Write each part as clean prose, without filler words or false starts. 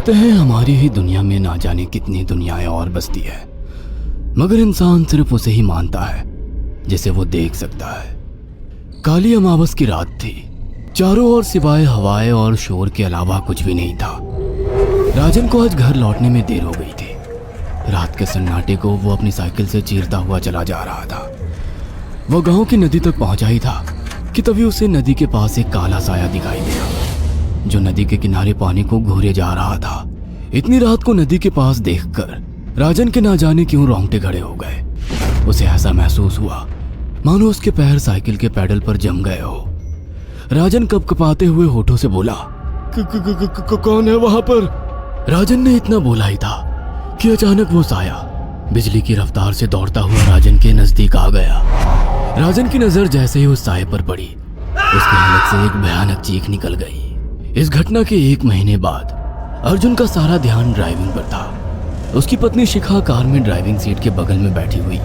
कहते हैं हमारी ही दुनिया में ना जाने कितनी दुनियाएं और बसती है, मगर इंसान सिर्फ उसे ही मानता है जिसे वो देख सकता है। काली अमावस की रात थी। चारों ओर सिवाय हवाएं और शोर के अलावा कुछ भी नहीं था। राजन को आज घर लौटने में देर हो गई थी। रात के सन्नाटे को वो अपनी साइकिल से चीरता हुआ चला जा रहा था। वो गांव की नदी तक पहुंचा ही था कि तभी उसे नदी के पास एक काला साया दिखाई दिया जो नदी के किनारे पानी को घूरे जा रहा था। इतनी रात को नदी के पास देखकर राजन के ना जाने क्यों रोंगटे खड़े हो गए। उसे ऐसा महसूस हुआ मानो उसके पैर साइकिल के पैडल पर जम गए हो। राजन कपकपाते हुए होठों से बोला, कौन है वहां पर? राजन ने इतना बोला ही था कि अचानक वो साया बिजली की रफ्तार से दौड़ता हुआ राजन के नजदीक आ गया। राजन की नजर जैसे ही उस साये पर पड़ी, उसके हलक से एक भयानक चीख निकल गई। इस घटना के 1 महीने बाद अर्जुन का सारा ध्यान ड्राइविंग पर था। उसकी पत्नी शिखा कार में ड्राइविंग सीट के बगल में बैठी हुई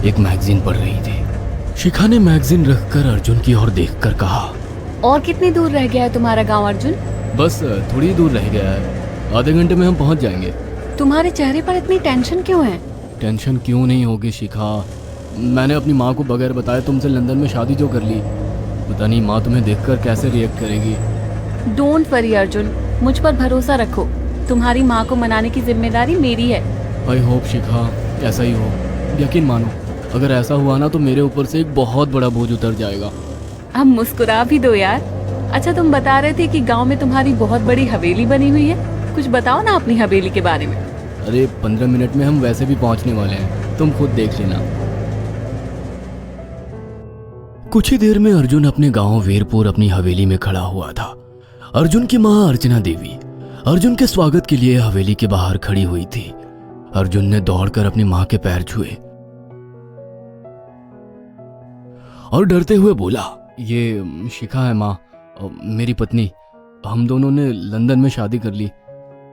एक मैगजीन पढ़ रही थी। शिखा ने मैगजीन रखकर अर्जुन की ओर देखकर कहा, और कितनी दूर रह गया है तुम्हारा गांव अर्जुन? बस थोड़ी दूर रह गया है, आधे घंटे में हम पहुंच जाएंगे। तुम्हारे चेहरे पर इतनी टेंशन क्यों है? टेंशन क्यों नहीं होगी शिखा, मैंने अपनी माँ को बगैर बताए तुमसे लंदन में शादी जो कर ली। पता नहीं माँ तुम्हें देखकर कैसे रिएक्ट करेगी। डोंट वरी अर्जुन, मुझ पर भरोसा रखो। तुम्हारी माँ को मनाने की जिम्मेदारी मेरी है। आई होप शिखा ऐसा ही हो। यकीन मानो अगर ऐसा हुआ ना तो मेरे ऊपर से एक बहुत बड़ा बोझ उतर जाएगा। अब मुस्कुरा भी दो यार। अच्छा, तुम बता रहे थे कि गांव में तुम्हारी बहुत बड़ी हवेली बनी हुई है। कुछ बताओ ना अपनी हवेली के बारे में। अरे 15 मिनट में हम वैसे भी पहुंचने वाले हैं, तुम खुद देख लेना। कुछ ही देर में अर्जुन अपने गांव वीरपुर अपनी हवेली में खड़ा हुआ था। अर्जुन की मां अर्चना देवी अर्जुन के स्वागत के लिए हवेली के बाहर खड़ी हुई थी। अर्जुन ने दौड़कर अपनी मां के पैर छुए और डरते हुए बोला, ये शिखा है मां, मेरी पत्नी। हम दोनों ने लंदन में शादी कर ली।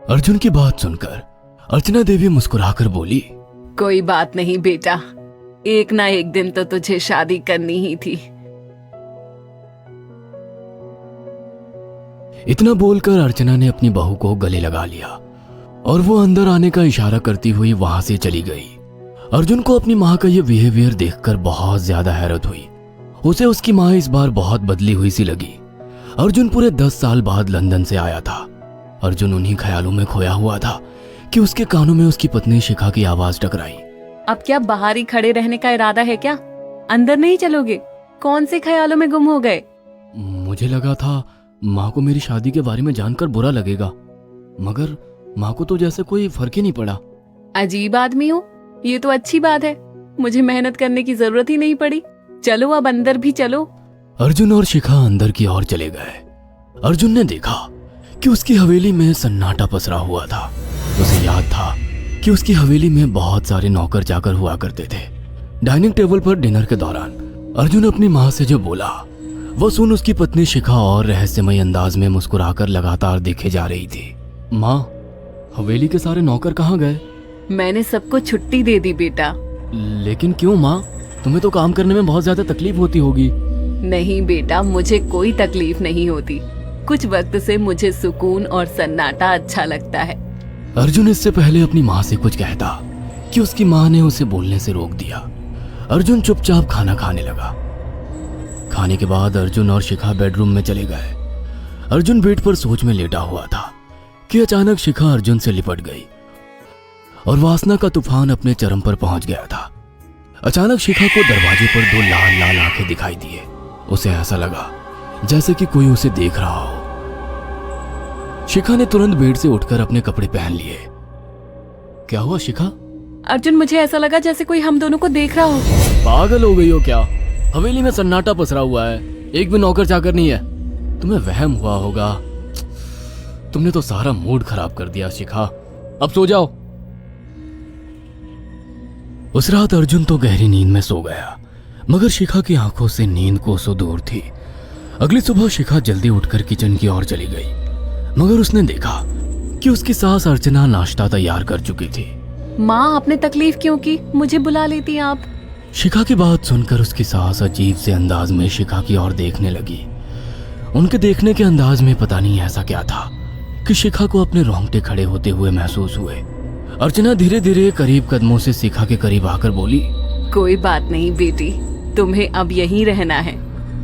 अर्जुन की बात सुनकर अर्चना देवी मुस्कुराकर बोली, कोई बात नहीं बेटा, एक ना एक दिन तो तुझे शादी करनी ही थी। इतना बोलकर अर्चना ने अपनी बहू को गले लगा लिया और वो अंदर आने का इशारा करती हुई वहां से चली गई। अर्जुन को अपनी माँ का ये बिहेवियर देखकर बहुत ज्यादा हैरत हुई। उसे उसकी माँ इस बार बहुत बदली हुई सी लगी। अर्जुन पूरे 10 साल बाद लंदन से आया था। अर्जुन उन्हीं ख्यालों में खोया हुआ था कि उसके कानों में उसकी पत्नी शिखा की आवाज टकराई। अब क्या बाहर ही खड़े रहने का इरादा है क्या? अंदर नहीं चलोगे? कौन से ख्यालों में गुम हो गए? मुझे लगा था माँ को मेरी शादी के बारे में जानकर बुरा लगेगा, मगर माँ को तो जैसे कोई फर्क ही नहीं पड़ा। अजीब आदमी हो। ये तो अच्छी बात है, मुझे मेहनत करने की जरूरत ही नहीं पड़ी। चलो अब अंदर भी चलो। अर्जुन और शिखा अंदर की ओर चले गए। अर्जुन ने देखा कि उसकी हवेली में सन्नाटा पसरा हुआ था। उसे याद था कि उसकी हवेली में बहुत सारे नौकर चाकर हुआ करते थे। डाइनिंग टेबल पर डिनर के दौरान अर्जुन अपनी माँ से जो बोला वो सुन उसकी पत्नी शिखा और रहस्यमय अंदाज में मुस्कुराकर लगातार देखे जा रही थी। माँ, हवेली के सारे नौकर कहाँ गए? मैंने सबको छुट्टी दे दी बेटा। लेकिन क्यों माँ, तुम्हें तो काम करने में बहुत ज्यादा तकलीफ होती होगी। नहीं बेटा, मुझे कोई तकलीफ नहीं होती। कुछ वक्त से मुझे सुकून और सन्नाटा अच्छा लगता है। अर्जुन इससे पहले अपनी माँ से कुछ कहता कि उसकी माँ ने उसे बोलने से रोक दिया। अर्जुन चुपचाप खाना खाने लगा। खाने के बाद अर्जुन और शिखा बेडरूम में चले गए। अर्जुन बेड पर सोच में लेटा हुआ था कि अचानक शिखा अर्जुन से लिपट गई और वासना का तूफान अपने चरम पर पहुंच गया था। अचानक शिखा को दरवाजे पर 2 लाल लाल आंखें दिखाई दिए। उसे ऐसा लगा जैसे कि कोई उसे देख रहा हो। शिखा ने तुरंत बेड से उठकर अपने कपड़े पहन लिए। क्या हुआ शिखा? अर्जुन, मुझे ऐसा लगा जैसे कोई हम दोनों को देख रहा हो। पागल हो गई हो क्या? हवेली में सन्नाटा पसरा हुआ है, एक भी नौकर चाकर नहीं है। तुम्हें वहम हुआ होगा। तुमने तो सारा मूड खराब कर दिया शिखा, अब सो जाओ। उस रात अर्जुन तो गहरी नींद में सो गया, मगर शिखा की आंखों से नींद कोसों दूर थी। अगली सुबह शिखा जल्दी उठकर किचन की ओर चली गई, मगर उसने देखा कि उसकी सास अर्चना नाश्ता तैयार कर चुकी थी। माँ, आपने तकलीफ क्यों की? मुझे बुला लेती आप। शिखा की बात सुनकर उसकी सास अजीब से अंदाज में शिखा की ओर देखने लगी। उनके देखने के अंदाज में पता नहीं ऐसा क्या था कि शिखा को अपने रोंगटे खड़े होते हुए महसूस हुए। अर्चना धीरे धीरे करीब कदमों से शिखा के करीब आकर बोली, कोई बात नहीं बेटी, तुम्हें अब यहीं रहना है।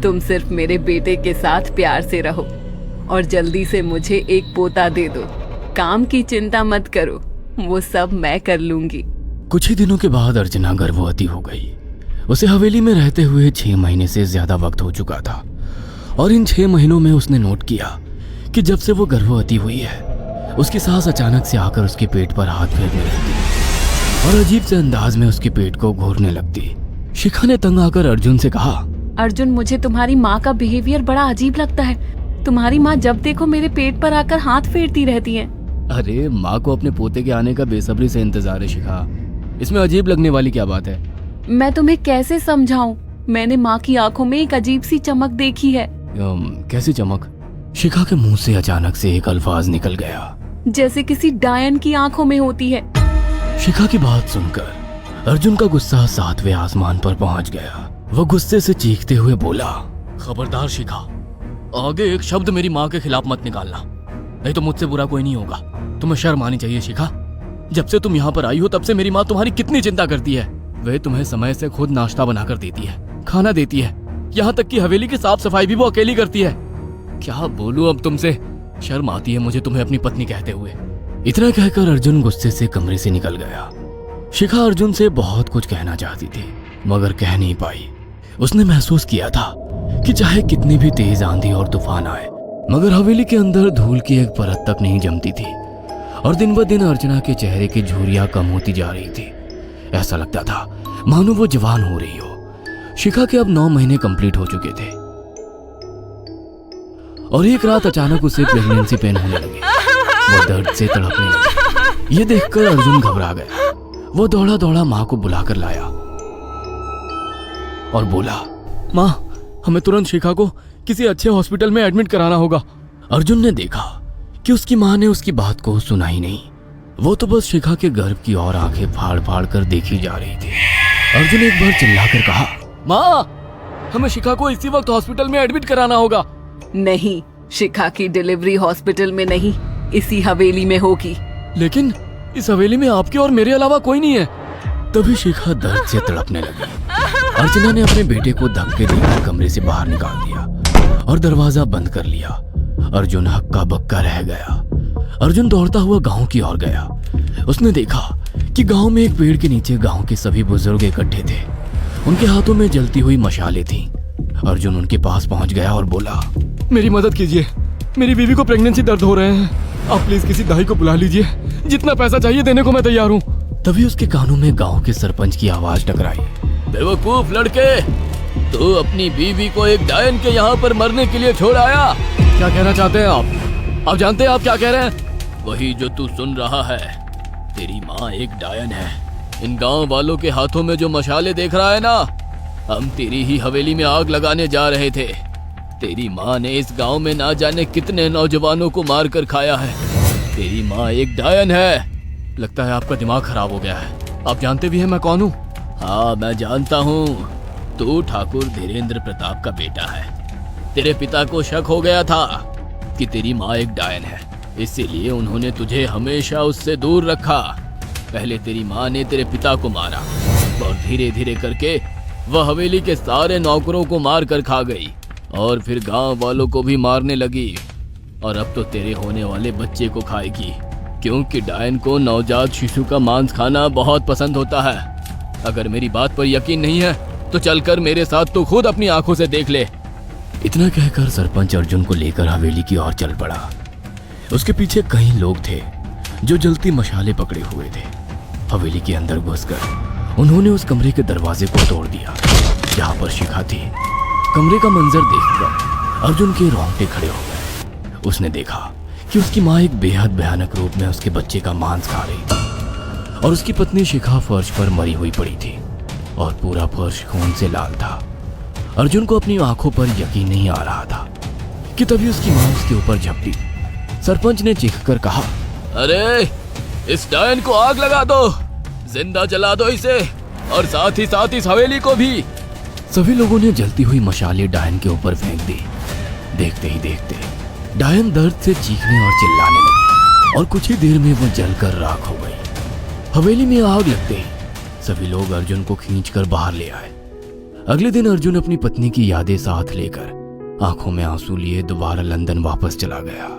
तुम सिर्फ मेरे बेटे के साथ प्यार से रहो और जल्दी से मुझे एक पोता दे दो। काम की चिंता मत करो, वो सब मैं कर लूंगी। कुछ ही दिनों के बाद अर्चना गर्भवती हो गई। उसे हवेली में रहते हुए 6 महीने से ज्यादा वक्त हो चुका था और इन 6 महीनों में उसने नोट किया कि जब से वो गर्भवती हुई है, उसकी सास अचानक से आकर उसके पेट पर हाथ फेरने लगती और अजीब से अंदाज में उसके पेट को घूरने लगती। शिखा ने तंग आकर अर्जुन से कहा, अर्जुन, मुझे तुम्हारी माँ का बिहेवियर बड़ा अजीब लगता है। तुम्हारी माँ जब देखो मेरे पेट पर आकर हाथ फेरती रहती है। अरे माँ को अपने पोते के आने का बेसब्री से इंतजार है शिखा, इसमें अजीब लगने वाली क्या बात है? मैं तुम्हें कैसे समझाऊं? मैंने माँ की आंखों में एक अजीब सी चमक देखी है। कैसी चमक? शिखा के मुंह से अचानक से एक अल्फाज निकल गया, जैसे किसी डायन की आंखों में होती है। शिखा की बात सुनकर अर्जुन का गुस्सा 7वें आसमान पर पहुंच गया। वो गुस्से से चीखते हुए बोला, खबरदार शिखा, आगे एक शब्द मेरी माँ के खिलाफ मत निकालना, नहीं तो मुझसे बुरा कोई नहीं होगा। तुम्हें शर्म आनी चाहिए शिखा। जब से तुम यहाँ पर आई हो तब से मेरी माँ तुम्हारी कितनी चिंता करती है। वह तुम्हें समय से खुद नाश्ता बनाकर देती है, खाना देती है, यहाँ तक कि हवेली की साफ सफाई भी वो अकेली करती है। क्या बोलूं अब तुमसे, शर्म आती है मुझे तुम्हें अपनी पत्नी कहते हुए। इतना कहकर अर्जुन गुस्से से कमरे से निकल गया। शिखा अर्जुन से बहुत कुछ कहना चाहती थी मगर कह नहीं पाई। उसने महसूस किया था कि चाहे कितनी भी तेज आंधी और तूफान आए मगर हवेली के अंदर धूल की एक परत तक नहीं जमती थी और दिन ब दिन अर्चना के चेहरे की झुर्रियां कम होती जा रही थी। ऐसा लगता था मानो वो जवान हो रही हो। शिखा के अब 9 महीने कंप्लीट हो चुके थे और एक रात अचानक उसे प्रेगनेंसी पेन होने लगे। वो दर्द से तड़पने लगी। ये देखकर अर्जुन घबरा गया। वो दौड़ा दौड़ा माँ को बुलाकर लाया और बोला, माँ, हमें तुरंत शिखा को किसी अच्छे हॉस्पिटल में एडमिट कराना होगा। अर्जुन ने देखा कि उसकी माँ ने उसकी बात को सुना ही नहीं। वो तो बस शिखा के गर्भ की ओर आंखें फाड़ फाड़ कर देखी जा रही थी। अर्जुन एक बार चिल्लाकर कहा, माँ, हमें शिखा को इसी वक्त हॉस्पिटल में एडमिट कराना होगा। नहीं, शिखा की डिलीवरी हॉस्पिटल में नहीं, इसी हवेली में होगी। लेकिन इस हवेली में आपके और मेरे अलावा कोई नहीं है। तभी शिखा दर्द से तड़पने लगी। अर्चना ने अपने बेटे को धक्के देकर कमरे से बाहर निकाल दिया और दरवाजा बंद कर लिया। अर्जुन हक्का बक्का रह गया। अर्जुन दौड़ता हुआ गांव की ओर गया। उसने देखा कि गांव में एक पेड़ के नीचे गांव के सभी बुजुर्ग इकट्ठे थे। उनके हाथों में जलती हुई मशालें थीं। अर्जुन उनके पास पहुंच गया और बोला, मेरी मदद कीजिए, मेरी बीवी को प्रेगनेंसी दर्द हो रहे हैं। आप प्लीज किसी दाई को बुला लीजिए, जितना पैसा चाहिए देने को मैं तैयार हूँ। तभी उसके कानों में गांव के सरपंच की आवाज टकराई, बेवकूफ लड़के, तू अपनी बीवी को एक डायन के यहाँ पर मरने के लिए छोड़ आया। क्या कहना चाहते हैं आप? आप जानते हैं आप क्या कह रहे हैं? वही जो तू सुन रहा है। तेरी माँ एक डायन है। इन गांव वालों के हाथों में जो मशाले देख रहा है ना, हम तेरी ही हवेली में आग लगाने जा रहे थे। तेरी माँ ने इस गांव में ना जाने कितने नौजवानों को मार कर खाया है। तेरी माँ एक डायन है। लगता है आपका दिमाग खराब हो गया है। आप जानते भी हैं मैं कौन हूँ? हाँ, मैं जानता हूँ। तू ठाकुर धीरेन्द्र प्रताप का बेटा है। तेरे पिता को शक हो गया था कि तेरी माँ एक डायन है, इसीलिए उन्होंने तुझे हमेशा उससे दूर रखा। पहले तेरी माँ ने तेरे पिता को मारा और धीरे धीरे करके वह हवेली के सारे नौकरों को मार कर खा गई और फिर गांव वालों को भी मारने लगी। और अब तो तेरे होने वाले बच्चे को खाएगी, क्योंकि डायन को नवजात शिशु का मांस खाना बहुत पसंद होता है। अगर मेरी बात पर यकीन नहीं है तो चलकर मेरे साथ तो खुद अपनी आंखों से देख ले। इतना कहकर सरपंच अर्जुन को लेकर हवेली की ओर चल पड़ा। उसके पीछे कई लोग थे जो जलती मशाले पकड़े हुए थे। हवेली के अंदर घुसकर उन्होंने उस कमरे के दरवाजे को तोड़ दिया जहां पर शिखा थी। कमरे का मंजर देखकर अर्जुन के रोंगटे खड़े हो गए। उसने देखा कि उसकी माँ एक बेहद भयानक रूप में उसके बच्चे का मांस खा रही थी और उसकी पत्नी शिखा फर्श पर मरी हुई पड़ी थी और पूरा फर्श खून से लाल था। अर्जुन को अपनी आंखों पर यकीन नहीं आ रहा था कि तभी उसकी माँ उसके ऊपर झपटी। सरपंच ने चीखकर कहा, अरे इस डायन को आग लगा दो, जिंदा जला दो इसे और साथ ही इस हवेली को भी। सभी लोगों ने जलती हुई मशाले डायन के ऊपर फेंक दी। देखते ही देखते डायन दर्द से चीखने और चिल्लाने लगी। और कुछ ही देर में वो जलकर राख हो गई। हवेली में आग लगते ही सभी लोग अर्जुन को खींचकर बाहर ले आए। अगले दिन अर्जुन अपनी पत्नी की यादें साथ लेकर आंखों में आंसू लिए दोबारा लंदन वापस चला गया।